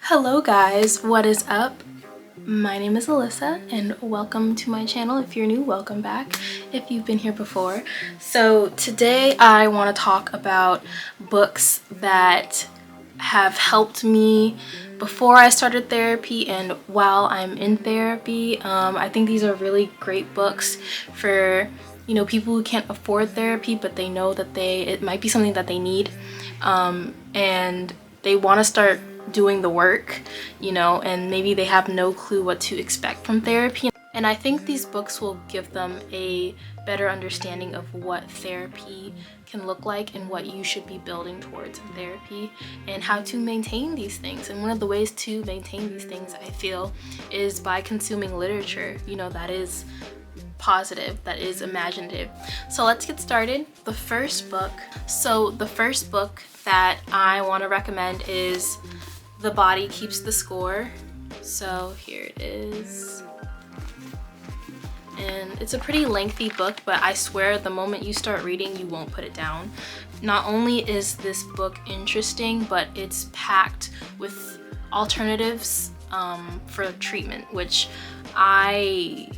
Hello guys, what is up? My name is Alyssa and welcome to my channel. If you're new, welcome back if you've been here before. So today I want to talk about books that have helped me before I started therapy and while I'm in therapy. I think these are really great books for people who can't afford therapy but they know that it might be something that they need, and they want to start doing the work, and maybe they have no clue what to expect from therapy. And I think these books will give them a better understanding of what therapy can look like and what you should be building towards in therapy and how to maintain these things. And one of the ways to maintain these things, I feel, is by consuming literature, that is positive, that is imaginative. So let's get started. The first book that I want to recommend is The Body Keeps the Score. So here it is. And it's a pretty lengthy book, but I swear the moment you start reading, you won't put it down. Not only is this book interesting, but it's packed with alternatives for treatment, which I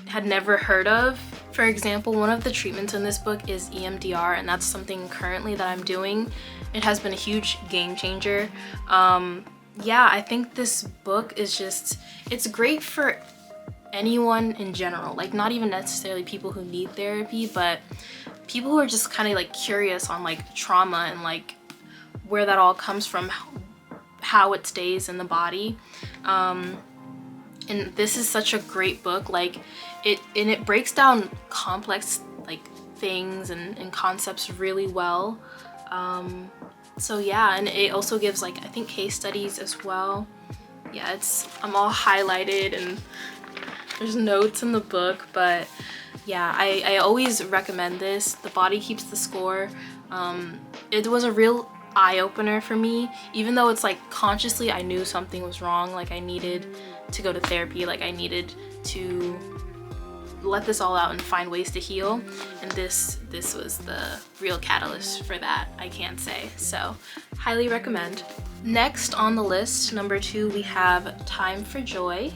had never heard of. For example, one of the treatments in this book is EMDR, and that's something currently that I'm doing. It has been a huge game changer. Yeah, I think this book is it's great for anyone in general, like not even necessarily people who need therapy, but people who are just kind of like curious on like trauma and like where that all comes from, how it stays in the body. And this is such a great book. Like it breaks down complex like things and concepts really well. So yeah, and it also gives like I think case studies as well. Yeah, I'm all highlighted and there's notes in the book, but yeah, I always recommend this. The Body Keeps the Score. It was a real eye-opener for me, even though it's like consciously I knew something was wrong, like I needed to go to therapy, like I needed to let this all out and find ways to heal, and this was the real catalyst for that, I can say. So highly recommend. Next on the list, number 2, we have Time for Joy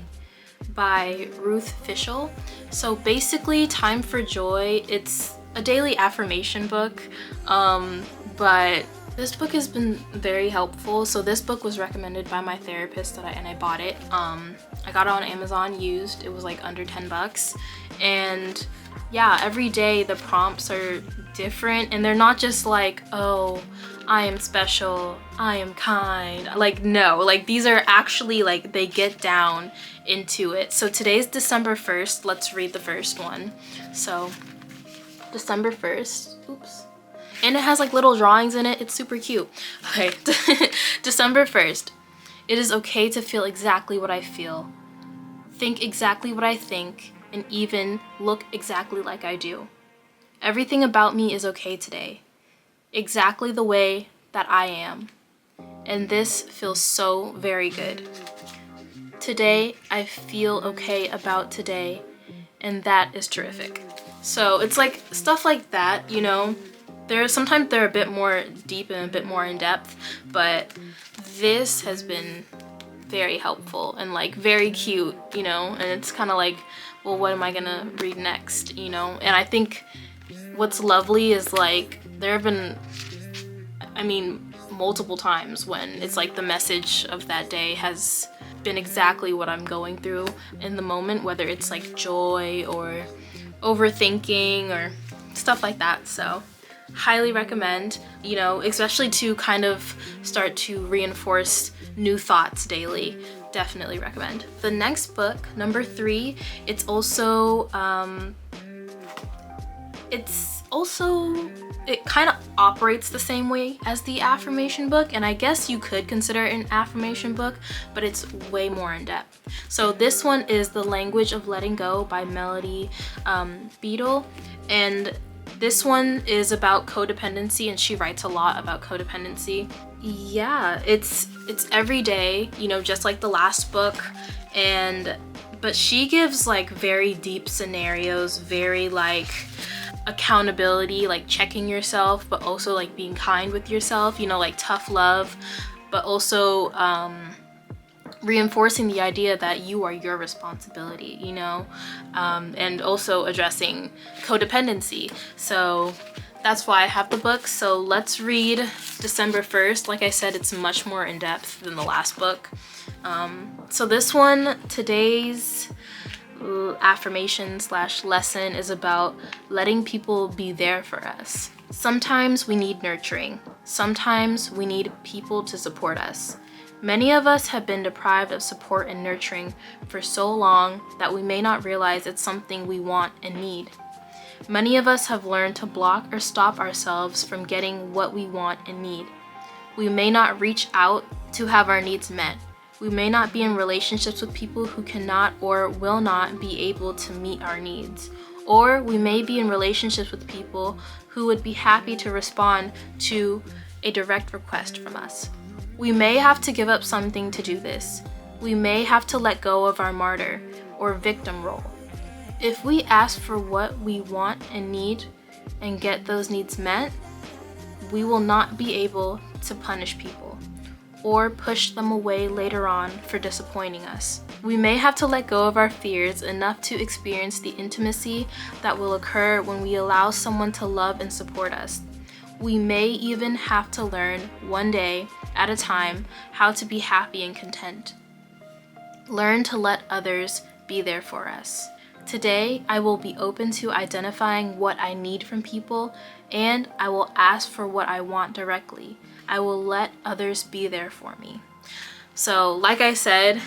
by Ruth Fischel. So basically Time for Joy, it's a daily affirmation book, but this book has been very helpful. So this book was recommended by my therapist and I bought it. I got it on Amazon used. It was like under 10 bucks. And yeah, every day the prompts are different and they're not just like, oh, I am special, I am kind. Like, no, like these are actually like they get down into it. So today's December 1st. Let's read the first one. So December 1st, oops. And it has like little drawings in it. It's super cute. Okay, December 1st. It is okay to feel exactly what I feel, think exactly what I think, and even look exactly like I do. Everything about me is okay today, exactly the way that I am. And this feels so very good. Today, I feel okay about today, and that is terrific. So it's like stuff like that, sometimes they're a bit more deep and a bit more in depth, but this has been very helpful and like very cute, and it's kind of like, well, what am I gonna read next, and I think what's lovely is like there have been, multiple times when it's like the message of that day has been exactly what I'm going through in the moment, whether it's like joy or overthinking or stuff like that. So highly recommend, especially to kind of start to reinforce new thoughts daily. Definitely recommend. The next book, number 3, it kind of operates the same way as the affirmation book, and I guess you could consider it an affirmation book, but it's way more in depth. So this one is The Language of Letting Go by Melody Beadle, and this one is about codependency, and she writes a lot about codependency. Yeah, it's every day, just like the last book, but she gives like very deep scenarios, very like accountability, like checking yourself, but also like being kind with yourself, like tough love, but also reinforcing the idea that you are your responsibility, you know, and also addressing codependency. So that's why I have the book. So let's read December 1st. Like I said, it's much more in depth than the last book. So this one, today's affirmation / lesson is about letting people be there for us. Sometimes we need nurturing. Sometimes we need people to support us. Many of us have been deprived of support and nurturing for so long that we may not realize it's something we want and need. Many of us have learned to block or stop ourselves from getting what we want and need. We may not reach out to have our needs met. We may not be in relationships with people who cannot or will not be able to meet our needs. Or we may be in relationships with people who would be happy to respond to a direct request from us. We may have to give up something to do this. We may have to let go of our martyr or victim role. If we ask for what we want and need and get those needs met, we will not be able to punish people or push them away later on for disappointing us. We may have to let go of our fears enough to experience the intimacy that will occur when we allow someone to love and support us. We may even have to learn one day at a time how to be happy and content. Learn to let others be there for us. Today, I will be open to identifying what I need from people, and I will ask for what I want directly. I will let others be there for me. So, like I said,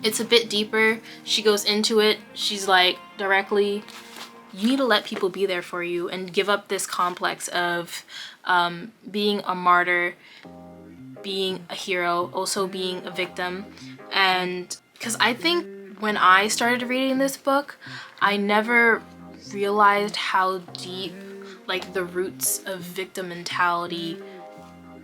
it's a bit deeper. She goes into it. She's like, directly, you need to let people be there for you and give up this complex of being a martyr, being a hero, also being a victim. And because I think when I started reading this book, I never realized how deep like the roots of victim mentality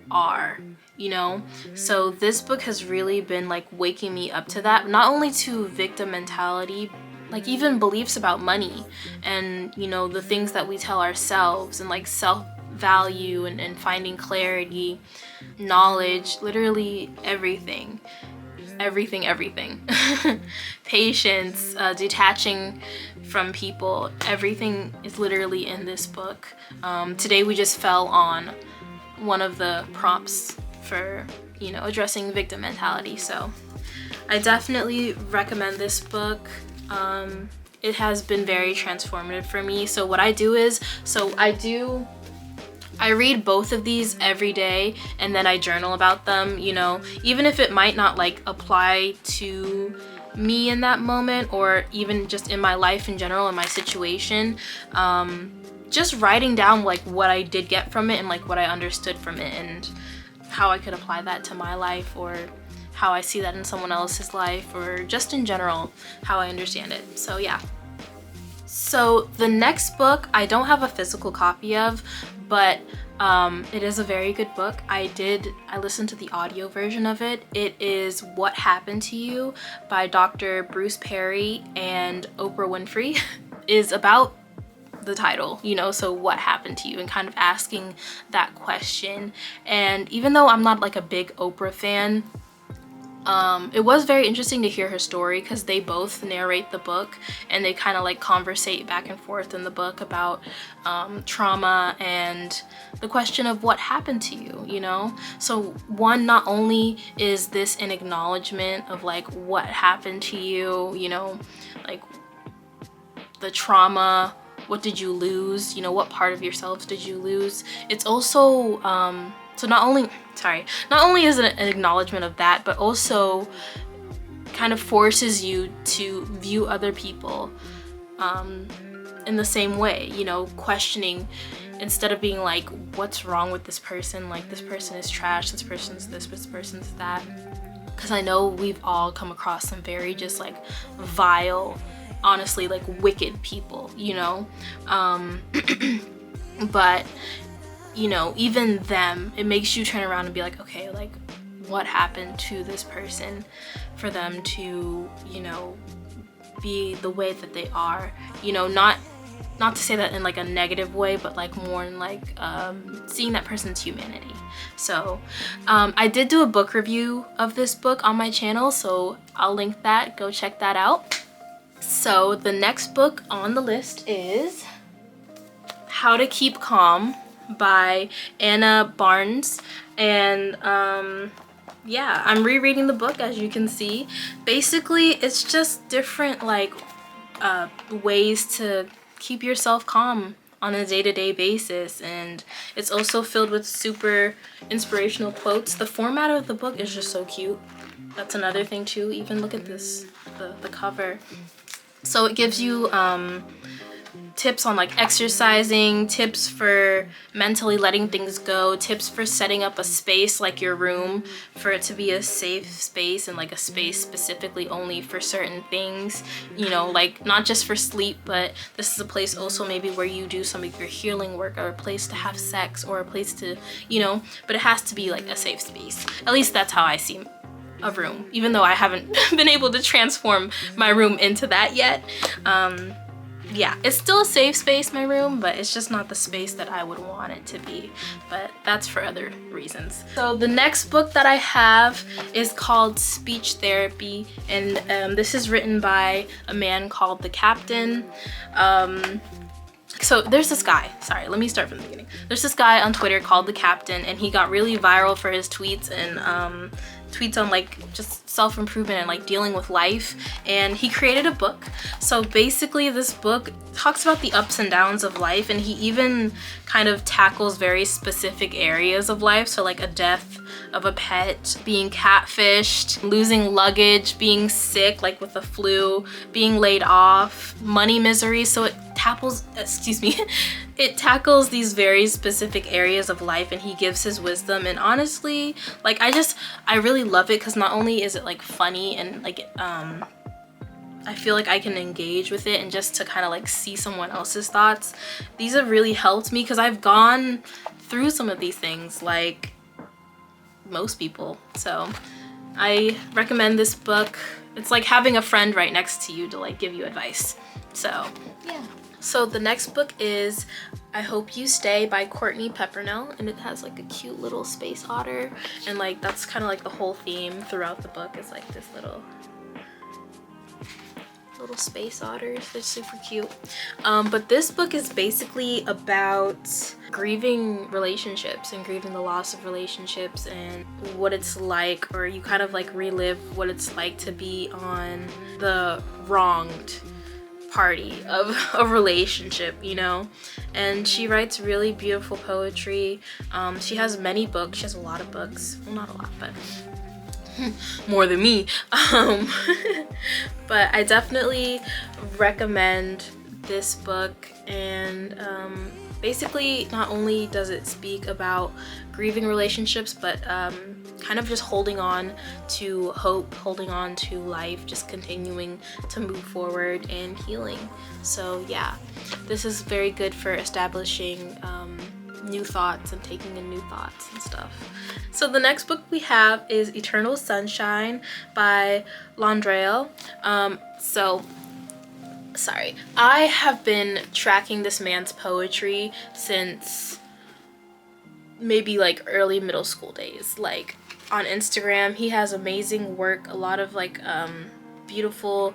are, you know? So this book has really been like waking me up to that, not only to victim mentality, like even beliefs about money and, you know, the things that we tell ourselves and like self-value and finding clarity, knowledge, literally everything. Patience, detaching from people, everything is literally in this book. Today we just fell on one of the prompts for, you know, addressing victim mentality. So I definitely recommend this book. It has been very transformative for me. So what I do is, I read both of these every day and then I journal about them, you know, even if it might not like apply to me in that moment or even just in my life in general, in my situation. Just writing down like what I did get from it and like what I understood from it and how I could apply that to my life or how I see that in someone else's life or just in general how I understand it. So yeah. So the next book I don't have a physical copy of, but it is a very good book. I listened to the audio version of it. It is What Happened to You by Dr. Bruce Perry and Oprah Winfrey. Is about the title, you know, so what happened to you, and kind of asking that question. And even though I'm not like a big Oprah fan, it was very interesting to hear her story because they both narrate the book and they kind of like conversate back and forth in the book about trauma and the question of what happened to you, you know? So one, not only is this an acknowledgement of like what happened to you, you know, like the trauma, what did you lose, you know, what part of yourself did you lose? It's also so not only is it an acknowledgement of that, but also kind of forces you to view other people in the same way, you know, questioning instead of being like, what's wrong with this person? Like, this person is trash, this person's this person's that. Because I know we've all come across some very just like vile, honestly like wicked people, you know? But you know, even them, it makes you turn around and be like, okay, like what happened to this person for them to, you know, be the way that they are, you know, not not to say that in like a negative way, but like more in like seeing that person's humanity. So I did do a book review of this book on my channel, so I'll link that. Go check that out. So the next book on the list is How to Keep Calm by Anna Barnes. And yeah, I'm rereading the book, as you can see. Basically, it's just different like ways to keep yourself calm on a day-to-day basis, and it's also filled with super inspirational quotes. The format of the book is just so cute. That's another thing too. Even look at this, the cover. So it gives you tips on like exercising, tips for mentally letting things go, tips for setting up a space like your room for it to be a safe space, and like a space specifically only for certain things, you know, like not just for sleep, but this is a place also maybe where you do some of your healing work, or a place to have sex, or a place to, you know, but it has to be like a safe space. At least that's how I see a room, even though I haven't been able to transform my room into that yet. Yeah, it's still a safe space, my room, but it's just not the space that I would want it to be. But that's for other reasons. So the next book that I have is called Speech Therapy, and this is written by a man called The Captain. So there's this guy, sorry, let me start from the beginning. There's this guy on Twitter called The Captain, and he got really viral for his tweets and tweets on like just self-improvement and like dealing with life, and he created a book. So basically this book talks about the ups and downs of life, and he even kind of tackles very specific areas of life, so like a death of a pet, being catfished, losing luggage, being sick like with the flu, being laid off, money misery. So it tackles these very specific areas of life, and he gives his wisdom. And honestly, like I really love it, because not only is it like funny and like I feel like I can engage with it, and just to kind of like see someone else's thoughts. These have really helped me, because I've gone through some of these things like most people. So I recommend this book. It's like having a friend right next to you to like give you advice. So yeah. So the next book is I Hope You Stay by Courtney Peppernell, and it has like a cute little space otter, and like that's kind of like the whole theme throughout the book is like this little space otters. They're super cute. But this book is basically about grieving relationships and grieving the loss of relationships, and what it's like, or you kind of like relive what it's like to be on the wronged party of a relationship, you know. And she writes really beautiful poetry. She has many books. She has a lot of books. Well, not a lot, but more than me. But I definitely recommend this book. And basically not only does it speak about grieving relationships, but kind of just holding on to hope, holding on to life, just continuing to move forward and healing. So yeah, this is very good for establishing new thoughts and taking in new thoughts and stuff. So the next book we have is Eternal Sunshine by Landrell. Sorry, I have been tracking this man's poetry since maybe like early middle school days. Like on Instagram, he has amazing work, a lot of like beautiful,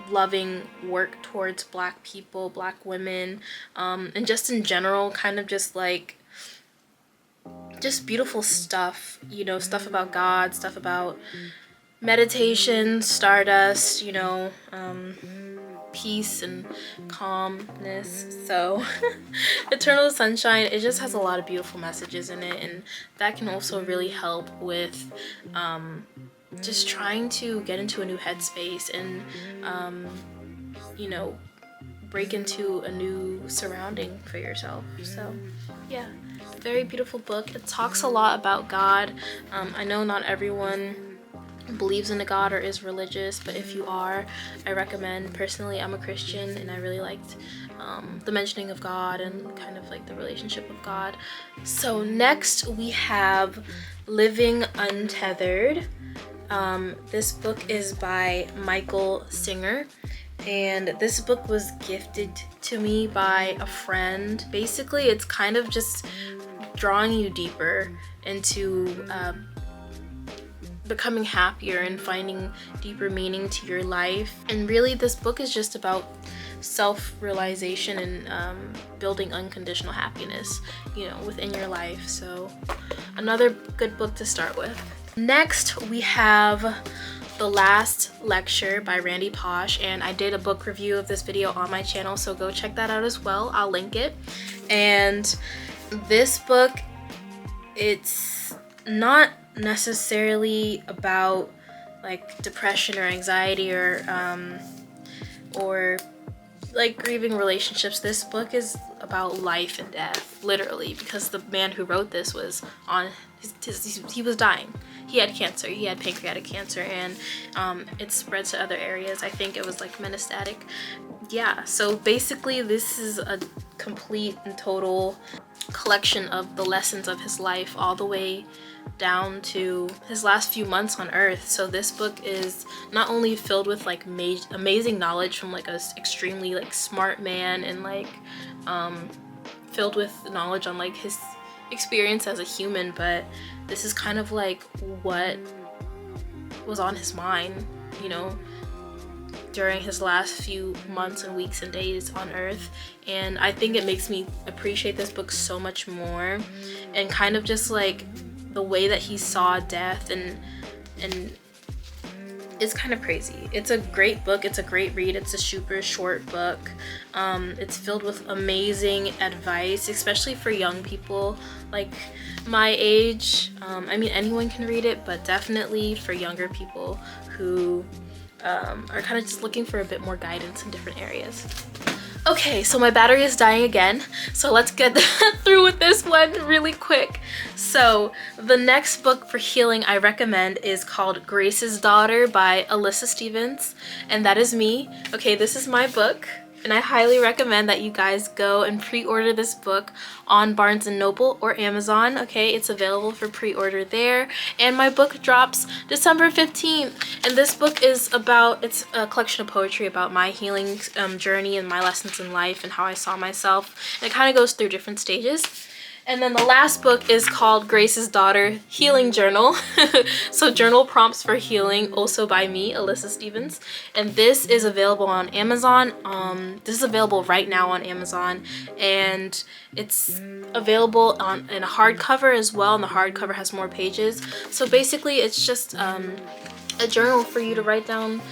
loving work towards Black people, Black women, and just in general, kind of just like just beautiful stuff, you know, stuff about God, stuff about meditation, stardust, you know, peace and calmness. So Eternal Sunshine, it just has a lot of beautiful messages in it, and that can also really help with just trying to get into a new headspace and you know, break into a new surrounding for yourself. So yeah, very beautiful book. It talks a lot about God. I know not everyone believes in a God or is religious, but if you are, I recommend. Personally, I'm a Christian, and I really liked the mentioning of God and kind of like the relationship with God. So next we have Living Untethered. This book is by Michael Singer, and this book was gifted to me by a friend. Basically, it's kind of just drawing you deeper into becoming happier and finding deeper meaning to your life. And really, this book is just about self-realization and building unconditional happiness, you know, within your life. So another good book to start with. Next, we have The Last Lecture by Randy Pausch, and I did a book review of this video on my channel, so go check that out as well. I'll link it. And this book, it's not necessarily about like depression or anxiety or like grieving relationships. This book is about life and death, literally, because the man who wrote this was on he was dying. He had cancer. He had pancreatic cancer, and it spread to other areas. I think it was like metastatic. Yeah, so basically this is a complete and total collection of the lessons of his life all the way down to his last few months on earth. So this book is not only filled with like amazing knowledge from like a extremely like smart man, and like filled with knowledge on like his experience as a human, but this is kind of like what was on his mind, you know, during his last few months and weeks and days on earth. And I think it makes me appreciate this book so much more, and kind of just like the way that he saw death, and it's kind of crazy. It's a great book. It's a great read. It's a super short book. It's filled with amazing advice, especially for young people like my age. I mean, anyone can read it, but definitely for younger people who are kind of just looking for a bit more guidance in different areas. Okay, so my battery is dying again, so let's get through with this one really quick. So the next book for healing I recommend is called Grace's Daughter by Alyssa Stevens, and that is me. Okay, this is my book, and I highly recommend that you guys go and pre-order this book on Barnes & Noble or Amazon. Okay, it's available for pre-order there, and my book drops December 15th. And this book is about, it's a collection of poetry about my healing journey and my lessons in life and how I saw myself. And it kind of goes through different stages. And then the last book is called Grace's Daughter Healing Journal. So journal prompts for healing, also by me, Alyssa Stevens. And this is available on Amazon. This is available right now on Amazon, and it's available in a hardcover as well, and the hardcover has more pages. So basically it's just a journal for you to write down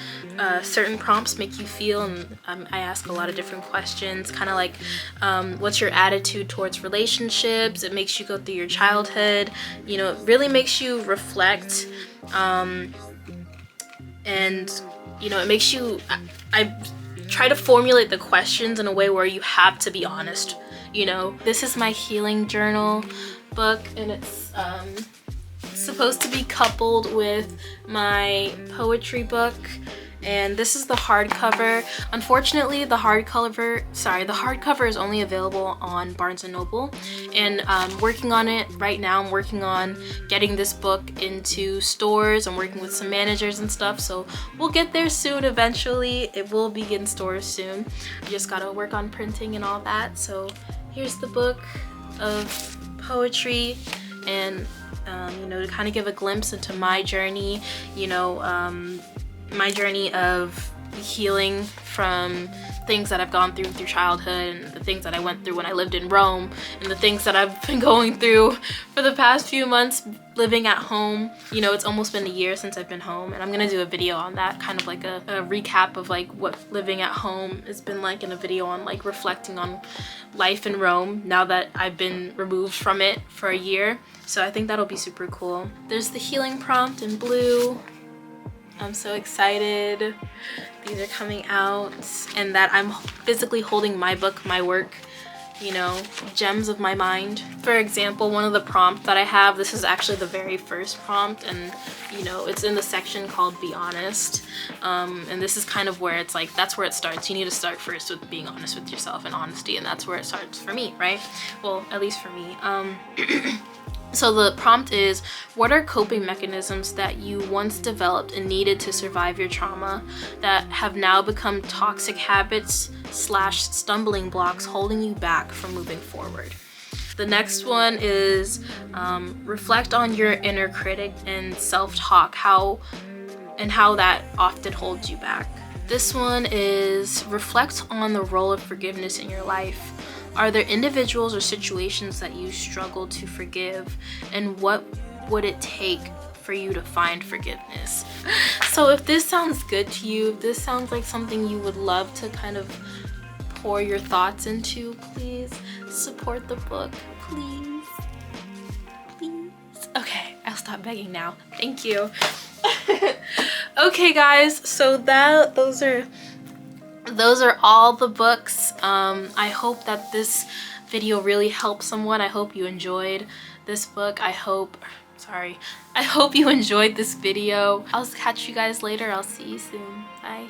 certain prompts make you feel, and I ask a lot of different questions, kind of like what's your attitude towards relationships. It makes you go through your childhood, you know, it really makes you reflect, and you know, it makes you, I try to formulate the questions in a way where you have to be honest, you know. This is my healing journal book, and it's supposed to be coupled with my poetry book, and this is the hardcover. Unfortunately, the hardcover is only available on Barnes & Noble, and I'm working on it right now. I'm working on getting this book into stores. I'm working with some managers and stuff, so we'll get there soon. Eventually it will be in stores soon. I just gotta work on printing and all that. So here's the book of poetry, and you know, to kind of give a glimpse into my journey, you know, my journey of healing from things that I've gone through childhood, and the things that I went through when I lived in Rome, and the things that I've been going through for the past few months living at home. You know, it's almost been a year since I've been home, and I'm gonna do a video on that, kind of like a recap of like what living at home has been like, in a video on like reflecting on life in Rome now that I've been removed from it for a year. So I think that'll be super cool. There's the healing prompt in blue. I'm so excited. These are coming out, and that I'm physically holding my book, my work, you know, gems of my mind. For example, one of the prompts that I have, this is actually the very first prompt, and you know, it's in the section called Be Honest. And this is kind of where it's like, that's where it starts. You need to start first with being honest with yourself and honesty, and that's where it starts for me, right? Well, at least for me. So the prompt is, what are coping mechanisms that you once developed and needed to survive your trauma that have now become toxic habits / stumbling blocks holding you back from moving forward? The next one is reflect on your inner critic and self-talk, how that often holds you back. This one is reflect on the role of forgiveness in your life. Are there individuals or situations that you struggle to forgive, and what would it take for you to find forgiveness? So if this sounds good to you, if this sounds like something you would love to kind of pour your thoughts into, please support the book, please. Okay, I'll stop begging now. Thank you. Okay guys, so those are all the books. I hope that this video really helped someone. I hope you enjoyed this book. I hope you enjoyed this video. I'll catch you guys later. I'll see you soon. Bye.